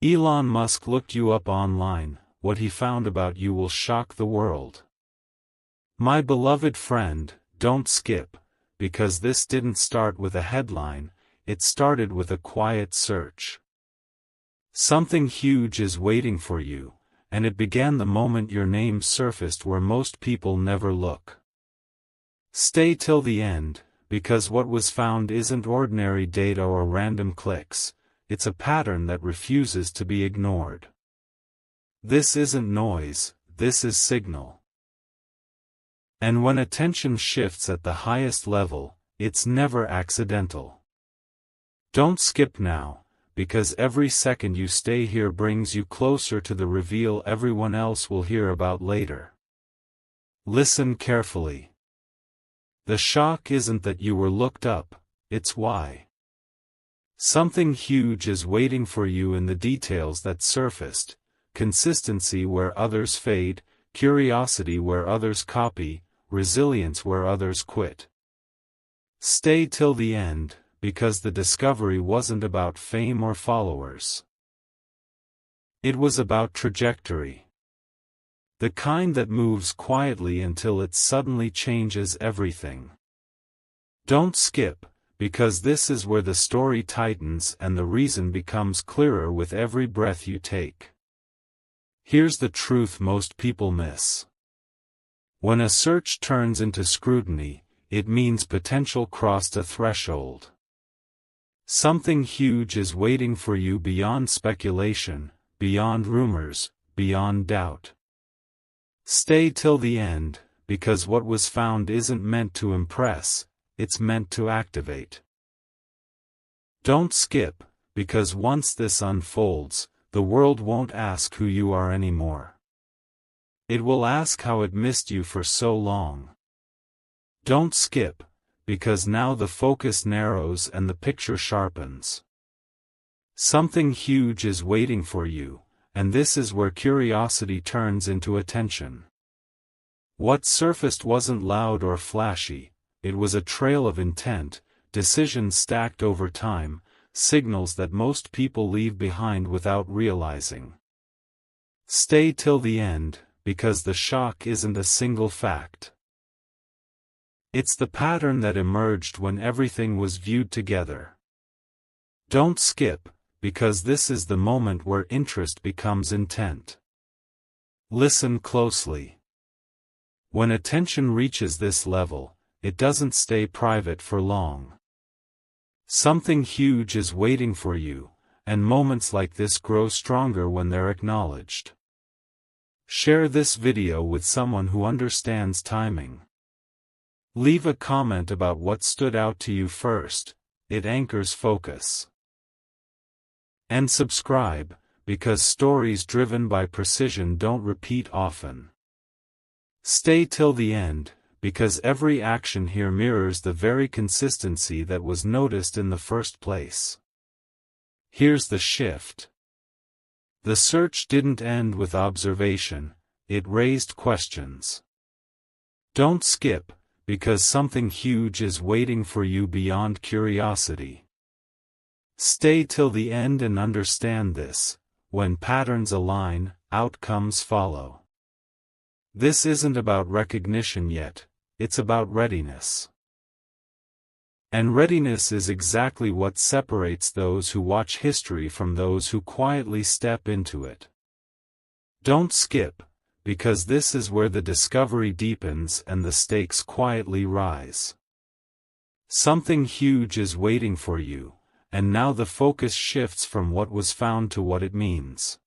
Elon Musk looked you up online. What he found about you will shock the world. My beloved friend, don't skip, because this didn't start with a headline, it started with a quiet search. Something huge is waiting for you, and it began the moment your name surfaced where most people never look. Stay till the end, because what was found isn't ordinary data or random clicks, it's a pattern that refuses to be ignored. This isn't noise, this is signal. And when attention shifts at the highest level, it's never accidental. Don't skip now, because every second you stay here brings you closer to the reveal everyone else will hear about later. Listen carefully. The shock isn't that you were looked up, it's why. Something huge is waiting for you in the details that surfaced, consistency where others fade, curiosity where others copy, resilience where others quit. Stay till the end, because the discovery wasn't about fame or followers. It was about trajectory. The kind that moves quietly until it suddenly changes everything. Don't skip, because this is where the story tightens and the reason becomes clearer with every breath you take. Here's the truth most people miss. When a search turns into scrutiny, it means potential crossed a threshold. Something huge is waiting for you beyond speculation, beyond rumors, beyond doubt. Stay till the end, because what was found isn't meant to impress, it's meant to activate. Don't skip, because once this unfolds, the world won't ask who you are anymore. It will ask how it missed you for so long. Don't skip, because now the focus narrows and the picture sharpens. Something huge is waiting for you, and this is where curiosity turns into attention. What surfaced wasn't loud or flashy, it was a trail of intent, decisions stacked over time, signals that most people leave behind without realizing. Stay till the end, because the shock isn't a single fact. It's the pattern that emerged when everything was viewed together. Don't skip, because this is the moment where interest becomes intent. Listen closely. When attention reaches this level, it doesn't stay private for long. Something huge is waiting for you, and moments like this grow stronger when they're acknowledged. Share this video with someone who understands timing. Leave a comment about what stood out to you first, it anchors focus. And subscribe, because stories driven by precision don't repeat often. Stay till the end, because every action here mirrors the very consistency that was noticed in the first place. Here's the shift. The search didn't end with observation, it raised questions. Don't skip, because something huge is waiting for you beyond curiosity. Stay till the end and understand this: when patterns align, outcomes follow. This isn't about recognition yet, it's about readiness. And readiness is exactly what separates those who watch history from those who quietly step into it. Don't skip, because this is where the discovery deepens and the stakes quietly rise. Something huge is waiting for you, and now the focus shifts from what was found to what it means.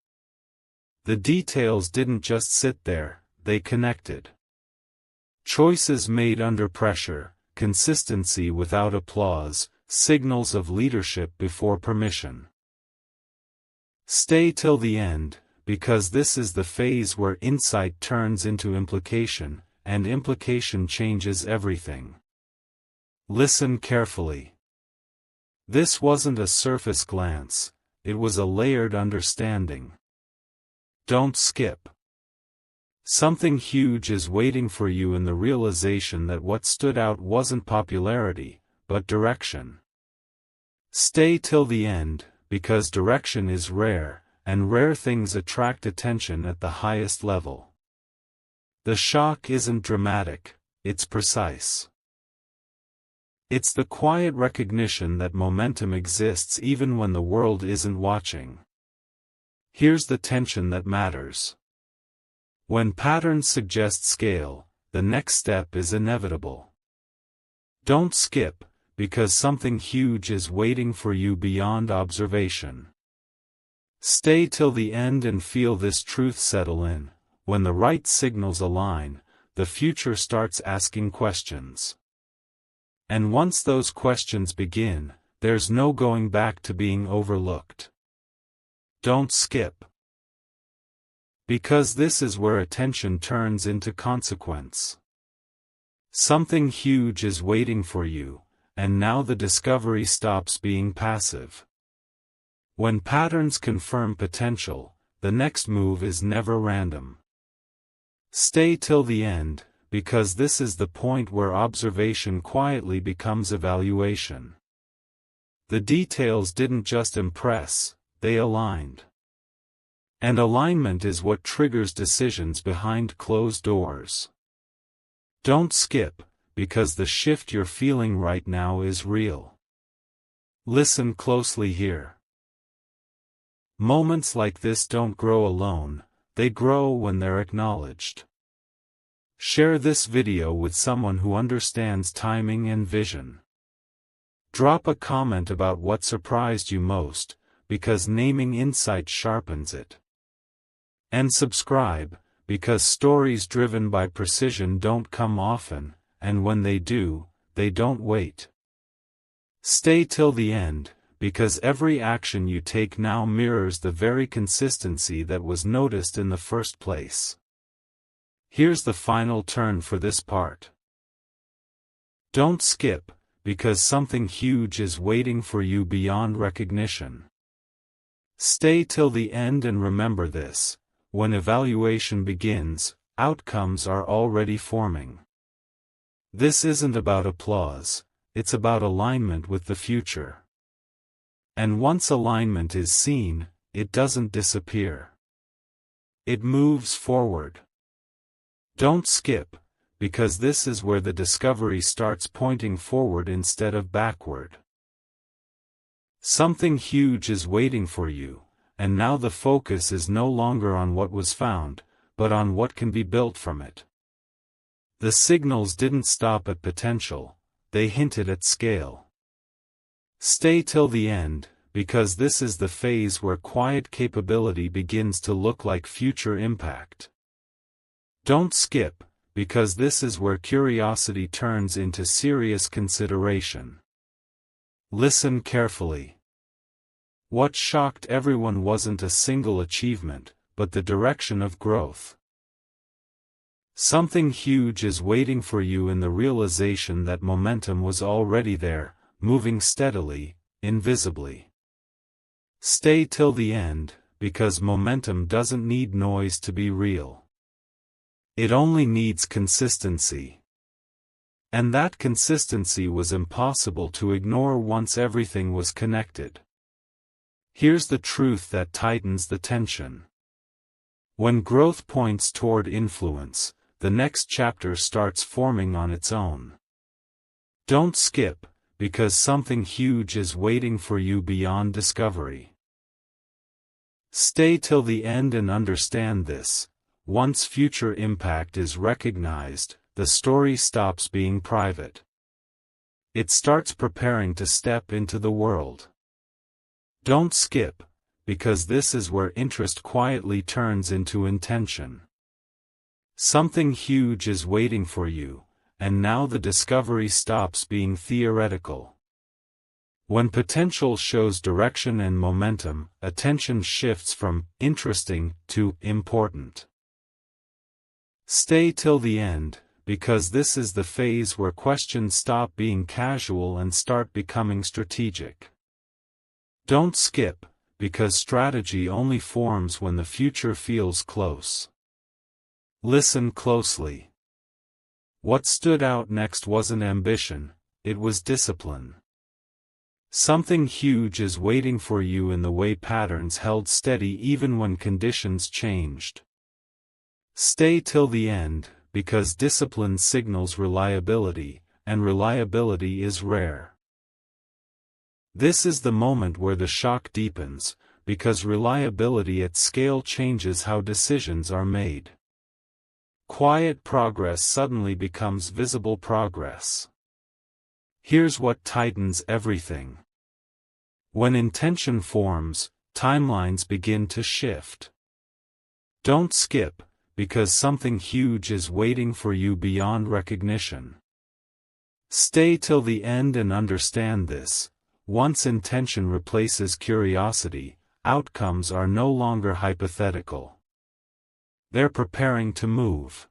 The details didn't just sit there, they connected. Choices made under pressure, consistency without applause, signals of leadership before permission. Stay till the end, because this is the phase where insight turns into implication, and implication changes everything. Listen carefully. This wasn't a surface glance, it was a layered understanding. Don't skip. Something huge is waiting for you in the realization that what stood out wasn't popularity, but direction. Stay till the end, because direction is rare, and rare things attract attention at the highest level. The shock isn't dramatic, it's precise. It's the quiet recognition that momentum exists even when the world isn't watching. Here's the tension that matters. When patterns suggest scale, the next step is inevitable. Don't skip, because something huge is waiting for you beyond observation. Stay till the end and feel this truth settle in. When the right signals align, the future starts asking questions. And once those questions begin, there's no going back to being overlooked. Don't skip. Because this is where attention turns into consequence. Something huge is waiting for you, and now the discovery stops being passive. When patterns confirm potential, the next move is never random. Stay till the end, because this is the point where observation quietly becomes evaluation. The details didn't just impress, they aligned. And alignment is what triggers decisions behind closed doors. Don't skip, because the shift you're feeling right now is real. Listen closely here. Moments like this don't grow alone, they grow when they're acknowledged. Share this video with someone who understands timing and vision. Drop a comment about what surprised you most, because naming insight sharpens it. And subscribe, because stories driven by precision don't come often, and when they do, they don't wait. Stay till the end, because every action you take now mirrors the very consistency that was noticed in the first place. Here's the final turn for this part. Don't skip, because something huge is waiting for you beyond recognition. Stay till the end and remember this: when evaluation begins, outcomes are already forming. This isn't about applause, it's about alignment with the future. And once alignment is seen, it doesn't disappear. It moves forward. Don't skip, because this is where the discovery starts pointing forward instead of backward. Something huge is waiting for you, and now the focus is no longer on what was found, but on what can be built from it. The signals didn't stop at potential, they hinted at scale. Stay till the end, because this is the phase where quiet capability begins to look like future impact. Don't skip, because this is where curiosity turns into serious consideration. Listen carefully. What shocked everyone wasn't a single achievement, but the direction of growth. Something huge is waiting for you in the realization that momentum was already there, moving steadily, invisibly. Stay till the end, because momentum doesn't need noise to be real. It only needs consistency. And that consistency was impossible to ignore once everything was connected. Here's the truth that tightens the tension. When growth points toward influence, the next chapter starts forming on its own. Don't skip, because something huge is waiting for you beyond discovery. Stay till the end and understand this: once future impact is recognized, the story stops being private. It starts preparing to step into the world. Don't skip, because this is where interest quietly turns into intention. Something huge is waiting for you, and now the discovery stops being theoretical. When potential shows direction and momentum, attention shifts from interesting to important. Stay till the end, because this is the phase where questions stop being casual and start becoming strategic. Don't skip, because strategy only forms when the future feels close. Listen closely. What stood out next wasn't ambition, it was discipline. Something huge is waiting for you in the way patterns held steady even when conditions changed. Stay till the end, because discipline signals reliability, and reliability is rare. This is the moment where the shock deepens, because reliability at scale changes how decisions are made. Quiet progress suddenly becomes visible progress. Here's what tightens everything. When intention forms, timelines begin to shift. Don't skip, because something huge is waiting for you beyond recognition. Stay till the end and understand this. Once intention replaces curiosity, outcomes are no longer hypothetical. They're preparing to move.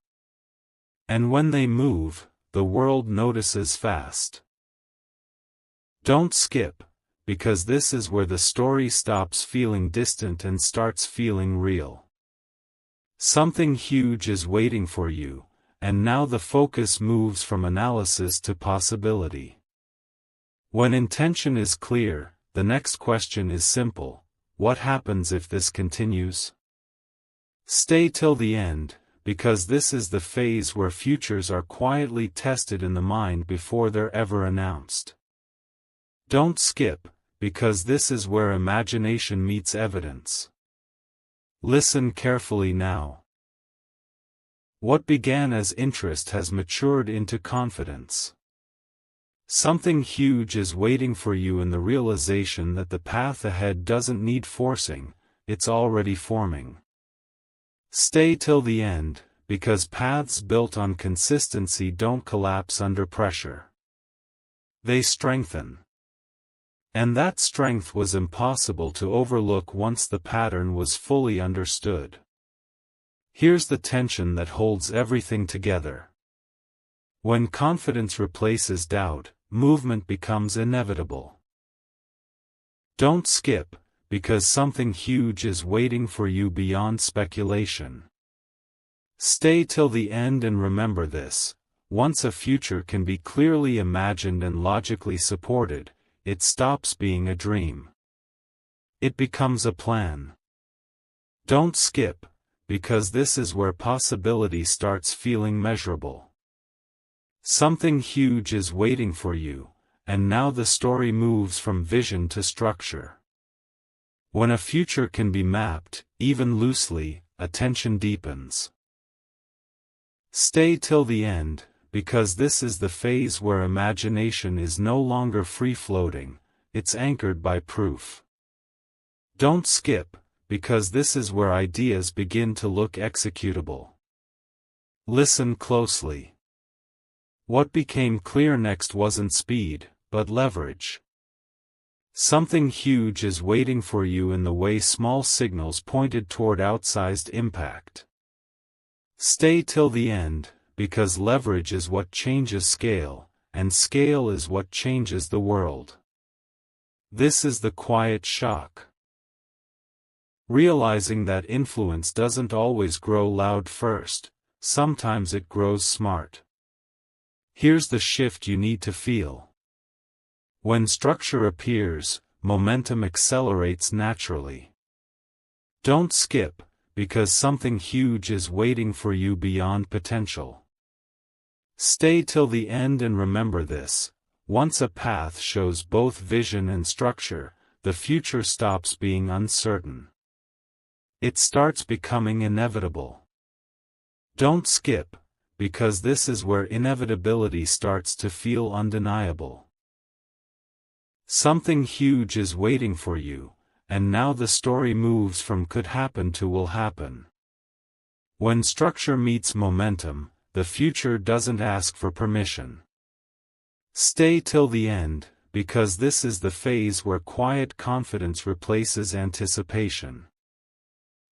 And when they move, the world notices fast. Don't skip, because this is where the story stops feeling distant and starts feeling real. Something huge is waiting for you, and now the focus moves from analysis to possibility. When intention is clear, the next question is simple: what happens if this continues? Stay till the end, because this is the phase where futures are quietly tested in the mind before they're ever announced. Don't skip, because this is where imagination meets evidence. Listen carefully now. What began as interest has matured into confidence. Something huge is waiting for you in the realization that the path ahead doesn't need forcing, it's already forming. Stay till the end, because paths built on consistency don't collapse under pressure. They strengthen. And that strength was impossible to overlook once the pattern was fully understood. Here's the tension that holds everything together. When confidence replaces doubt, movement becomes inevitable. Don't skip, because something huge is waiting for you beyond speculation. Stay till the end and remember this: once a future can be clearly imagined and logically supported, it stops being a dream. It becomes a plan. Don't skip, because this is where possibility starts feeling measurable. Something huge is waiting for you, and now the story moves from vision to structure. When a future can be mapped, even loosely, attention deepens. Stay till the end, because this is the phase where imagination is no longer free-floating, it's anchored by proof. Don't skip, because this is where ideas begin to look executable. Listen closely. What became clear next wasn't speed, but leverage. Something huge is waiting for you in the way small signals pointed toward outsized impact. Stay till the end, because leverage is what changes scale, and scale is what changes the world. This is the quiet shock. Realizing that influence doesn't always grow loud first, sometimes it grows smart. Here's the shift you need to feel. When structure appears, momentum accelerates naturally. Don't skip, because something huge is waiting for you beyond potential. Stay till the end and remember this: once a path shows both vision and structure, the future stops being uncertain. It starts becoming inevitable. Don't skip, because this is where inevitability starts to feel undeniable. Something huge is waiting for you, and now the story moves from could happen to will happen. When structure meets momentum, the future doesn't ask for permission. Stay till the end, because this is the phase where quiet confidence replaces anticipation.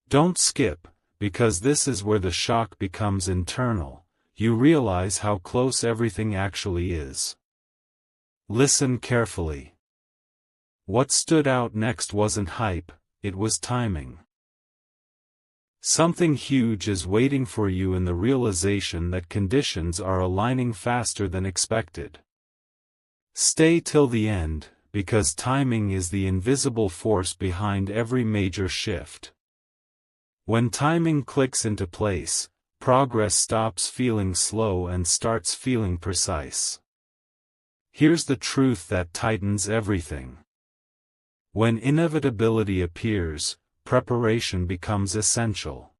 Don't skip, because this is where the shock becomes internal. You realize how close everything actually is. Listen carefully. What stood out next wasn't hype, it was timing. Something huge is waiting for you in the realization that conditions are aligning faster than expected. Stay till the end, because timing is the invisible force behind every major shift. When timing clicks into place, progress stops feeling slow and starts feeling precise. Here's the truth that tightens everything. When inevitability appears, preparation becomes essential.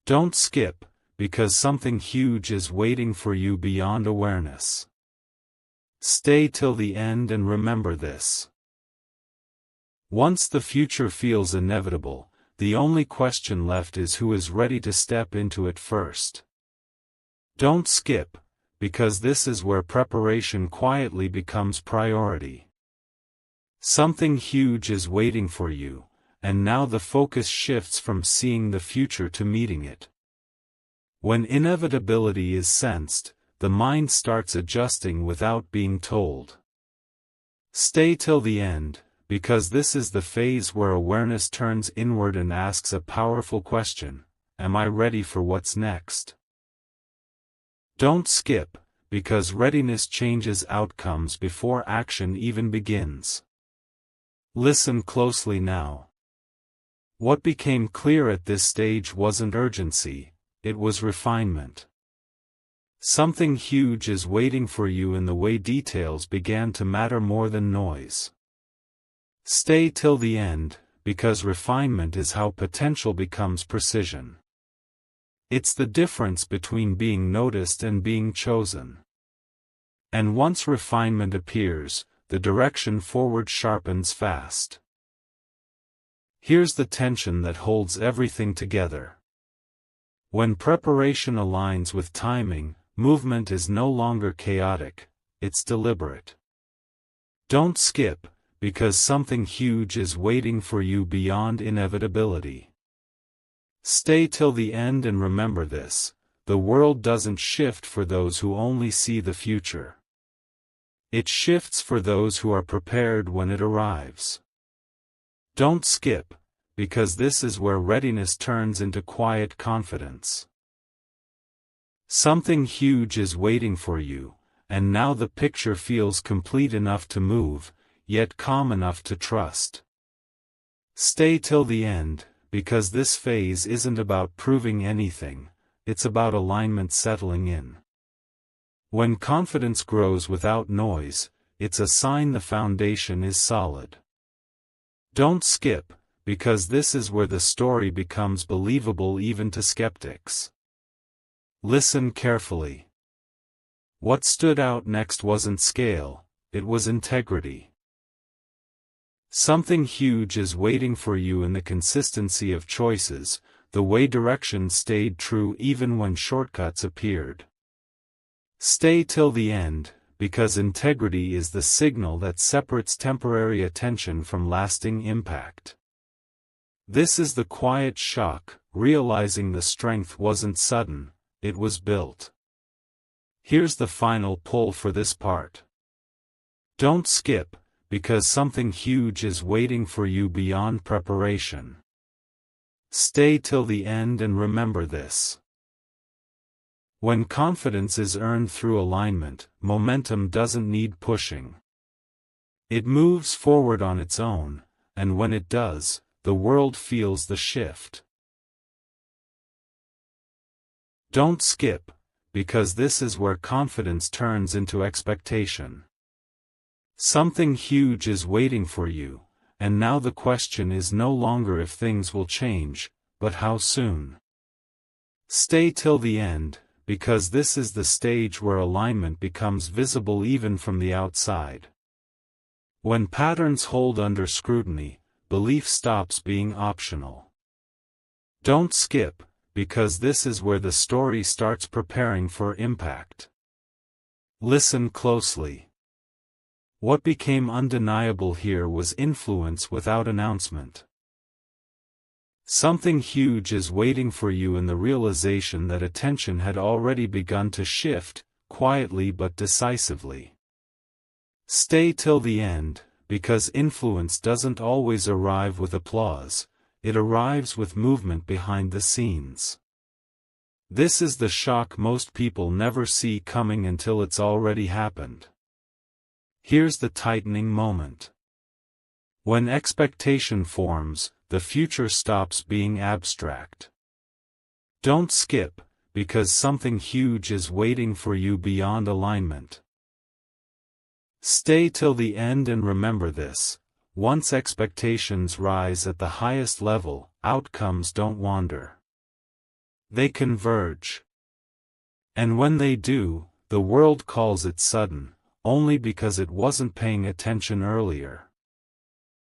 Don't skip, because something huge is waiting for you beyond awareness. Stay till the end and remember this. Once the future feels inevitable, the only question left is who is ready to step into it first. Don't skip, because this is where preparation quietly becomes priority. Something huge is waiting for you, and now the focus shifts from seeing the future to meeting it. When inevitability is sensed, the mind starts adjusting without being told. Stay till the end, because this is the phase where awareness turns inward and asks a powerful question: am I ready for what's next? Don't skip, because readiness changes outcomes before action even begins. Listen closely now. What became clear at this stage wasn't urgency, it was refinement. Something huge is waiting for you in the way details began to matter more than noise. Stay till the end, because refinement is how potential becomes precision. It's the difference between being noticed and being chosen. And once refinement appears, the direction forward sharpens fast. Here's the tension that holds everything together. When preparation aligns with timing, movement is no longer chaotic, it's deliberate. Don't skip, because something huge is waiting for you beyond inevitability. Stay till the end and remember this: the world doesn't shift for those who only see the future. It shifts for those who are prepared when it arrives. Don't skip, because this is where readiness turns into quiet confidence. Something huge is waiting for you, and now the picture feels complete enough to move, yet calm enough to trust. Stay till the end, because this phase isn't about proving anything, it's about alignment settling in. When confidence grows without noise, it's a sign the foundation is solid. Don't skip, because this is where the story becomes believable even to skeptics. Listen carefully. What stood out next wasn't scale, it was integrity. Something huge is waiting for you in the consistency of choices, the way direction stayed true even when shortcuts appeared. Stay till the end, because integrity is the signal that separates temporary attention from lasting impact. This is the quiet shock, realizing the strength wasn't sudden, it was built. Here's the final pull for this part. Don't skip, because something huge is waiting for you beyond preparation. Stay till the end and remember this. When confidence is earned through alignment, momentum doesn't need pushing. It moves forward on its own, and when it does, the world feels the shift. Don't skip, because this is where confidence turns into expectation. Something huge is waiting for you, and now the question is no longer if things will change, but how soon. Stay till the end, because this is the stage where alignment becomes visible even from the outside. When patterns hold under scrutiny, belief stops being optional. Don't skip, because this is where the story starts preparing for impact. Listen closely. What became undeniable here was influence without announcement. Something huge is waiting for you in the realization that attention had already begun to shift, quietly but decisively. Stay till the end, because influence doesn't always arrive with applause, it arrives with movement behind the scenes. This is the shock most people never see coming until it's already happened. Here's the tightening moment. When expectation forms, the future stops being abstract. Don't skip, because something huge is waiting for you beyond alignment. Stay till the end and remember this: once expectations rise at the highest level, outcomes don't wander. They converge. And when they do, the world calls it sudden, only because it wasn't paying attention earlier.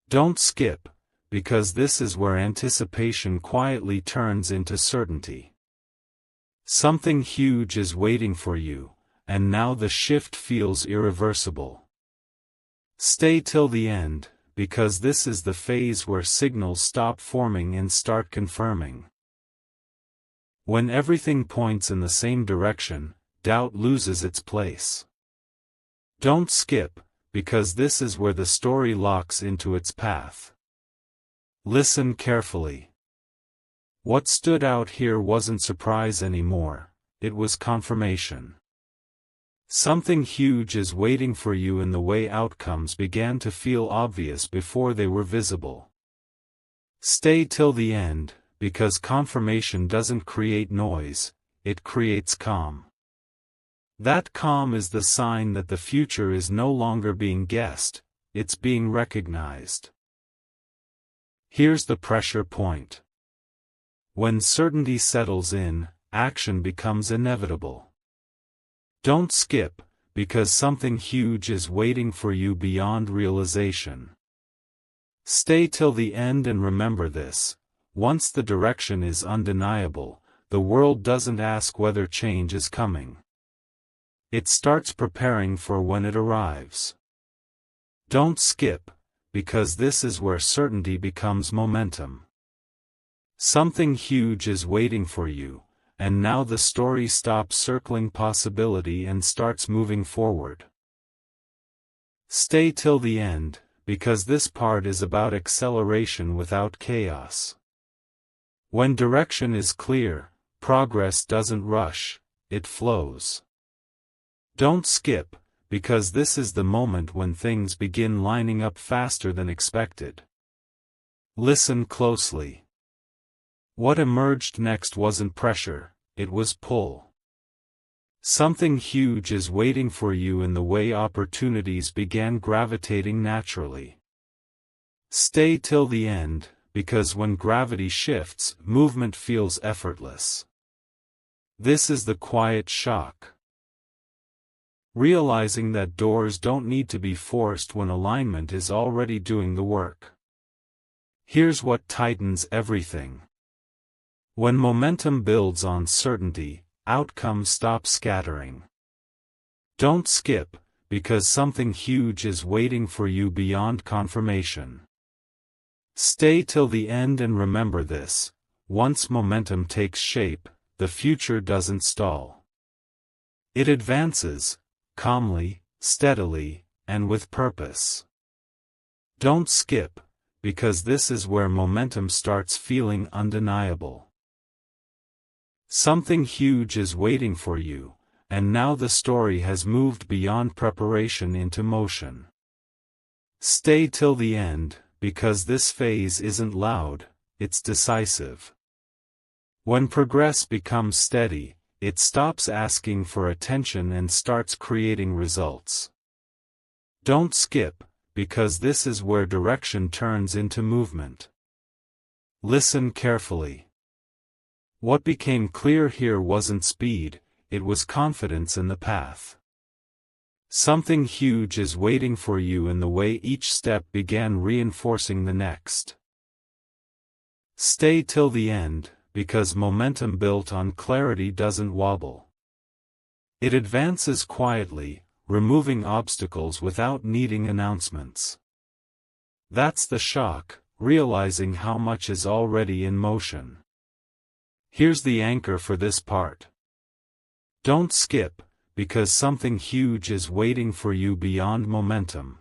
Don't skip, because this is where anticipation quietly turns into certainty. Something huge is waiting for you, and now the shift feels irreversible. Stay till the end, because this is the phase where signals stop forming and start confirming. When everything points in the same direction, doubt loses its place. Don't skip, because this is where the story locks into its path. Listen carefully. What stood out here wasn't surprise anymore, it was confirmation. Something huge is waiting for you in the way outcomes began to feel obvious before they were visible. Stay till the end, because confirmation doesn't create noise, it creates calm. That calm is the sign that the future is no longer being guessed, it's being recognized. Here's the pressure point. When certainty settles in, action becomes inevitable. Don't skip, because something huge is waiting for you beyond realization. Stay till the end and remember this: once the direction is undeniable, the world doesn't ask whether change is coming. It starts preparing for when it arrives. Don't skip, because this is where certainty becomes momentum. Something huge is waiting for you, and now the story stops circling possibility and starts moving forward. Stay till the end, because this part is about acceleration without chaos. When direction is clear, progress doesn't rush, it flows. Don't skip, because this is the moment when things begin lining up faster than expected. Listen closely. What emerged next wasn't pressure, it was pull. Something huge is waiting for you in the way opportunities began gravitating naturally. Stay till the end, because when gravity shifts, movement feels effortless. This is the quiet shock. Realizing that doors don't need to be forced when alignment is already doing the work. Here's what tightens everything. When momentum builds on certainty, outcomes stop scattering. Don't skip, because something huge is waiting for you beyond confirmation. Stay till the end and remember this: once momentum takes shape, the future doesn't stall. It advances, calmly, steadily, and with purpose. Don't skip, because this is where momentum starts feeling undeniable. Something huge is waiting for you, and now the story has moved beyond preparation into motion. Stay till the end, because this phase isn't loud, it's decisive. When progress becomes steady, it stops asking for attention and starts creating results. Don't skip, because this is where direction turns into movement. Listen carefully. What became clear here wasn't speed, it was confidence in the path. Something huge is waiting for you in the way each step began reinforcing the next. Stay till the end, because momentum built on clarity doesn't wobble. It advances quietly, removing obstacles without needing announcements. That's the shock, realizing how much is already in motion. Here's the anchor for this part. Don't skip, because something huge is waiting for you beyond momentum.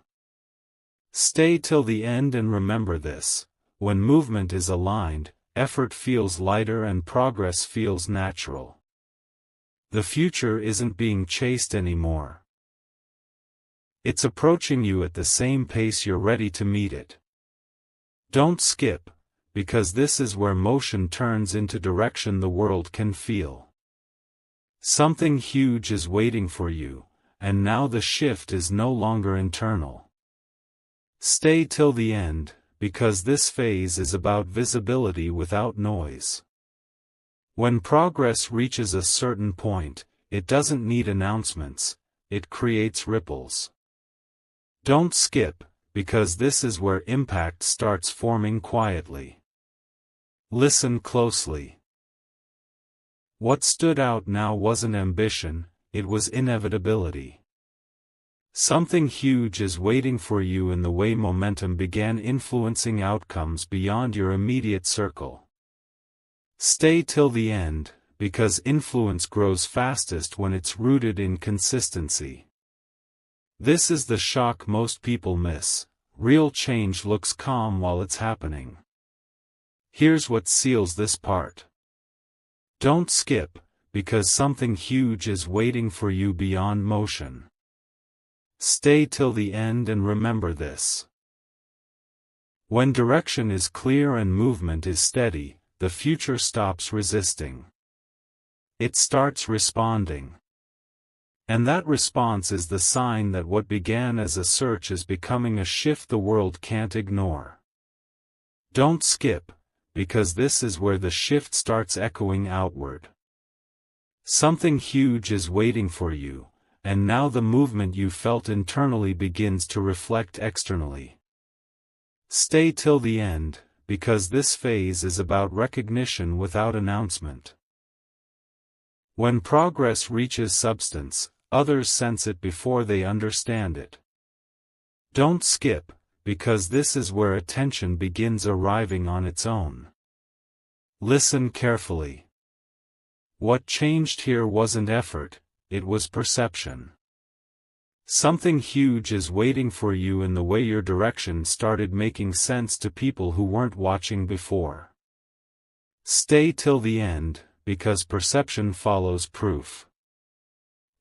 Stay till the end and remember this: when movement is aligned, effort feels lighter and progress feels natural. The future isn't being chased anymore. It's approaching you at the same pace you're ready to meet it. Don't skip, because this is where motion turns into direction the world can feel. Something huge is waiting for you, and now the shift is no longer internal. Stay till the end, because this phase is about visibility without noise. When progress reaches a certain point, it doesn't need announcements, it creates ripples. Don't skip, because this is where impact starts forming quietly. Listen closely. What stood out now wasn't ambition, it was inevitability. Something huge is waiting for you in the way momentum began influencing outcomes beyond your immediate circle. Stay till the end, because influence grows fastest when it's rooted in consistency. This is the shock most people miss. Real change looks calm while it's happening. Here's what seals this part. Don't skip, because something huge is waiting for you beyond motion. Stay till the end and remember this. When direction is clear and movement is steady, the future stops resisting. It starts responding. And that response is the sign that what began as a search is becoming a shift the world can't ignore. Don't skip, because this is where the shift starts echoing outward. Something huge is waiting for you, and now the movement you felt internally begins to reflect externally. Stay till the end, because this phase is about recognition without announcement. When progress reaches substance, others sense it before they understand it. Don't skip, because this is where attention begins arriving on its own. Listen carefully. What changed here wasn't effort, it was perception. Something huge is waiting for you in the way your direction started making sense to people who weren't watching before. Stay till the end, because perception follows proof.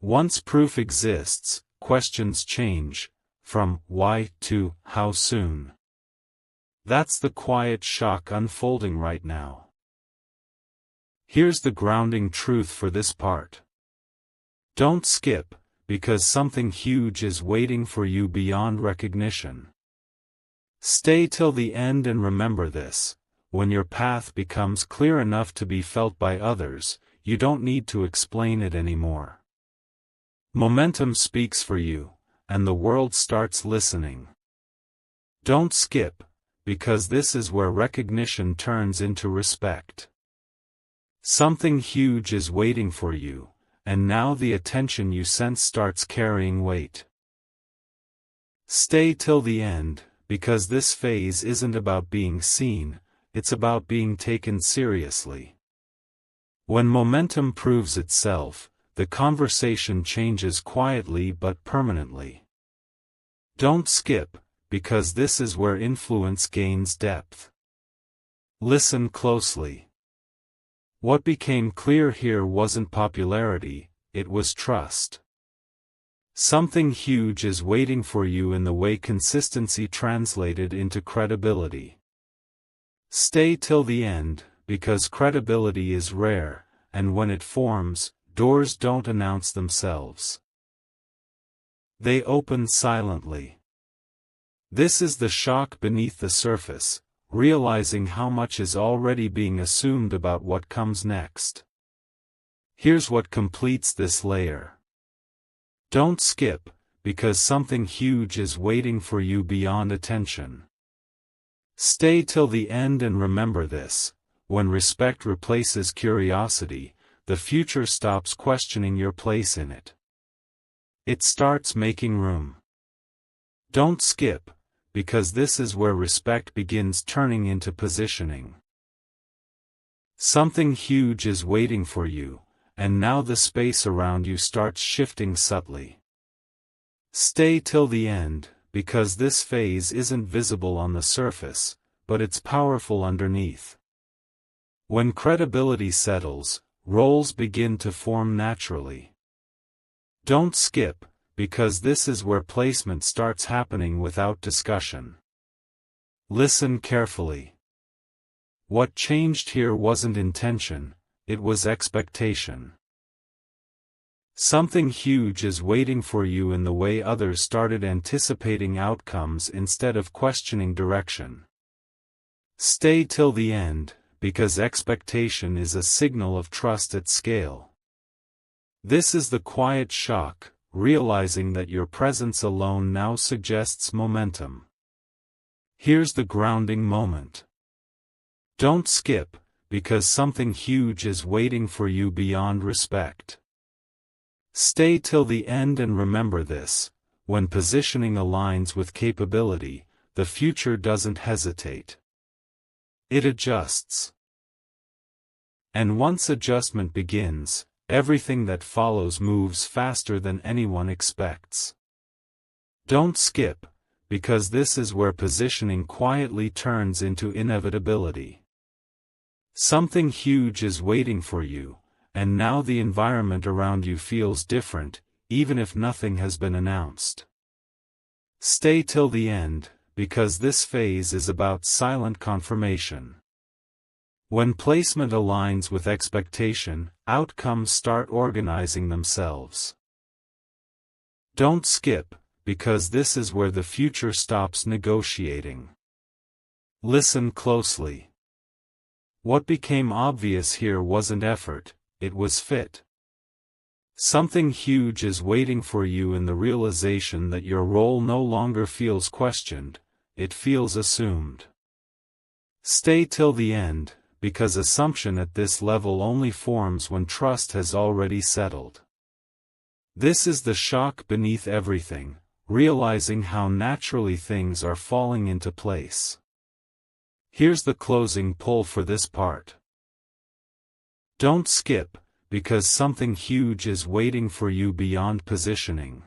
Once proof exists, questions change, from why to how soon. That's the quiet shock unfolding right now. Here's the grounding truth for this part. Don't skip, because something huge is waiting for you beyond recognition. Stay till the end and remember this: when your path becomes clear enough to be felt by others, you don't need to explain it anymore. Momentum speaks for you, and the world starts listening. Don't skip, because this is where recognition turns into respect. Something huge is waiting for you, and now the attention you sense starts carrying weight. Stay till the end, because this phase isn't about being seen, it's about being taken seriously. When momentum proves itself, the conversation changes quietly but permanently. Don't skip, because this is where influence gains depth. Listen closely. What became clear here wasn't popularity, it was trust. Something huge is waiting for you in the way consistency translated into credibility. Stay till the end, because credibility is rare, and when it forms, doors don't announce themselves. They open silently. This is the shock beneath the surface, realizing how much is already being assumed about what comes next. Here's what completes this layer. Don't skip, because something huge is waiting for you beyond attention. Stay till the end and remember this: when respect replaces curiosity, the future stops questioning your place in it. It starts making room. Don't skip, because this is where respect begins turning into positioning. Something huge is waiting for you, and now the space around you starts shifting subtly. Stay till the end, because this phase isn't visible on the surface, but it's powerful underneath. When credibility settles, roles begin to form naturally. Don't skip, because this is where placement starts happening without discussion. Listen carefully. What changed here wasn't intention, it was expectation. Something huge is waiting for you in the way others started anticipating outcomes instead of questioning direction. Stay till the end, because expectation is a signal of trust at scale. This is the quiet shock, realizing that your presence alone now suggests momentum. Here's the grounding moment. Don't skip, because something huge is waiting for you beyond respect. Stay till the end and remember this: when positioning aligns with capability, the future doesn't hesitate. It adjusts. And once adjustment begins, everything that follows moves faster than anyone expects. Don't skip, because this is where positioning quietly turns into inevitability. Something huge is waiting for you, and now the environment around you feels different, even if nothing has been announced. Stay till the end, because this phase is about silent confirmation. When placement aligns with expectation, outcomes start organizing themselves. Don't skip, because this is where the future stops negotiating. Listen closely. What became obvious here wasn't effort, it was fit. Something huge is waiting for you in the realization that your role no longer feels questioned, it feels assumed. Stay till the end, because assumption at this level only forms when trust has already settled. This is the shock beneath everything, realizing how naturally things are falling into place. Here's the closing pull for this part. Don't skip, because something huge is waiting for you beyond positioning.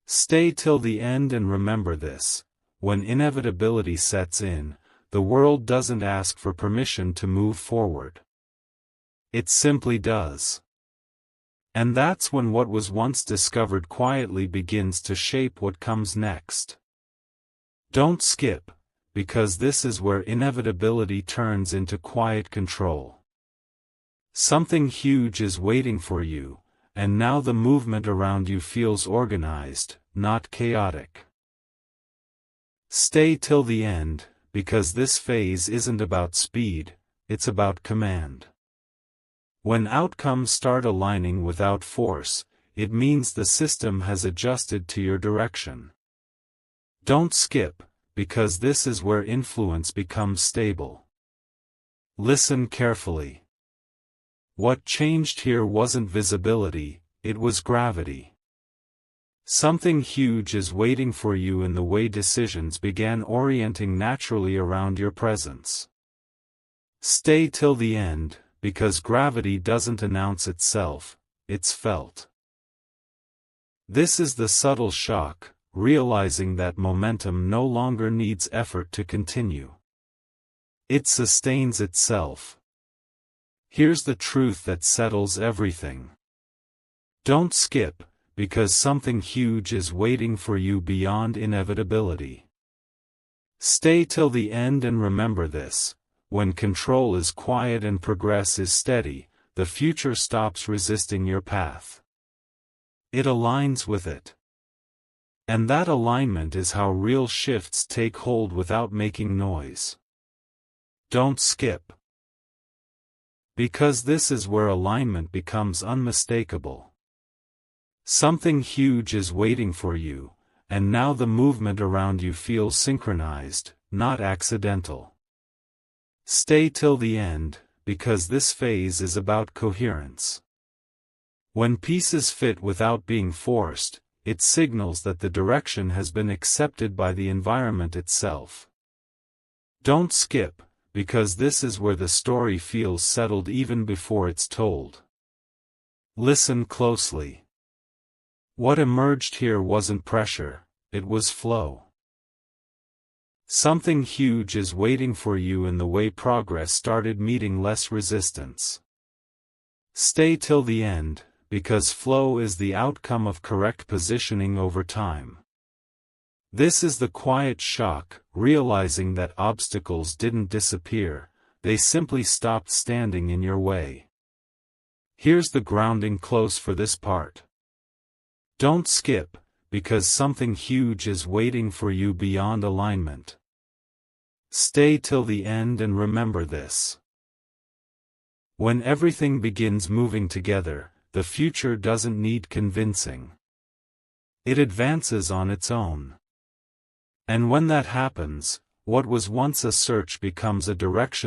Stay till the end and remember this: when inevitability sets in, the world doesn't ask for permission to move forward. It simply does. And that's when what was once discovered quietly begins to shape what comes next. Don't skip, because this is where inevitability turns into quiet control. Something huge is waiting for you, and now the movement around you feels organized, not chaotic. Stay till the end, because this phase isn't about speed, it's about command. When outcomes start aligning without force, it means the system has adjusted to your direction. Don't skip, because this is where influence becomes stable. Listen carefully. What changed here wasn't visibility, it was gravity. Something huge is waiting for you in the way decisions began orienting naturally around your presence. Stay till the end, because gravity doesn't announce itself, it's felt. This is the subtle shock, realizing that momentum no longer needs effort to continue. It sustains itself. Here's the truth that settles everything. Don't skip, because something huge is waiting for you beyond inevitability. Stay till the end and remember this: when control is quiet and progress is steady, the future stops resisting your path. It aligns with it. And that alignment is how real shifts take hold without making noise. Don't skip. Because this is where alignment becomes unmistakable. Something huge is waiting for you, and now the movement around you feels synchronized, not accidental. Stay till the end, because this phase is about coherence. When pieces fit without being forced, it signals that the direction has been accepted by the environment itself. Don't skip, because this is where the story feels settled even before it's told. Listen closely. What emerged here wasn't pressure, it was flow. Something huge is waiting for you in the way progress started meeting less resistance. Stay till the end, because flow is the outcome of correct positioning over time. This is the quiet shock, realizing that obstacles didn't disappear, they simply stopped standing in your way. Here's the grounding close for this part. Don't skip, because something huge is waiting for you beyond alignment. Stay till the end and remember this. When everything begins moving together, the future doesn't need convincing. It advances on its own. And when that happens, what was once a search becomes a direction.